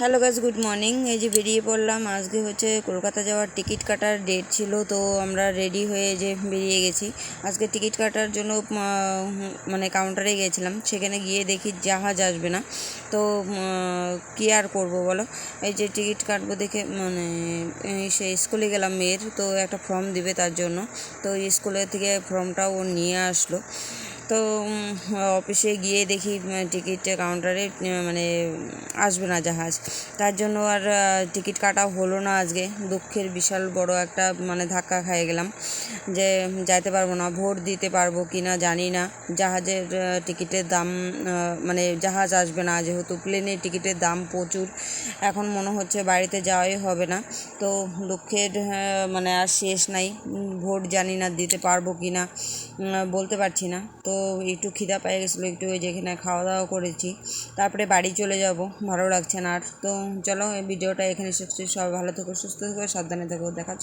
Hello guys, good morning. এই যে বেরিয়ে পড়লাম। আজকে হচ্ছে কলকাতা যাওয়ার টিকিট কাটার ডেট ছিল, তো আমরা রেডি হয়ে যে বেরিয়ে গেছি। আজকে টিকিট কাটার জন্য মানে কাউন্টারে গিয়েছিলাম। সেখানে গিয়ে দেখি জাহাজ আসবে না। তো কী আর করবো বলো। এই যে টিকিট কাটবো দেখে মানে সে স্কুলে গেলাম মেয়ের, তো একটা ফর্ম দিবে তার জন্য। তো স্কুলের থেকে ফর্মটাও ও নিয়ে আসলো। তো অফিসে গিয়ে দেখি টিকিট কাউন্টারে মানে আসবে না জাহাজ। তার জন্য আর টিকিট কাটা হলো না আজকে। দুঃখের বিশাল বড় একটা মানে ধাক্কা খেয়ে গেলাম যে যাইতে পারবো না। ভোট দিতে পারবো কি না জানি না। জাহাজের টিকিটের দাম মানে জাহাজ আসবে না, যেহেতু প্লেনের টিকিটের দাম প্রচুর। এখন মনে হচ্ছে বাড়িতে যাওয়াই হবে না। তো দুঃখের মানে আর শেষ নাই। ভোট জানি না দিতে পারবো কি না বলতে পারছি না। তো একটু খিদা পেয়ে গেছিলো, একটু ওই যেখানে খাওয়া দাওয়া করেছি, তারপরে বাড়ি চলে যাব। ভালো লাগছে না আর। তো চলো এই ভিডিওটা এখানে শেষ করছি। সবাই ভালো থেকো, সুস্থ থেকো, সাবধানে থেকো। দেখা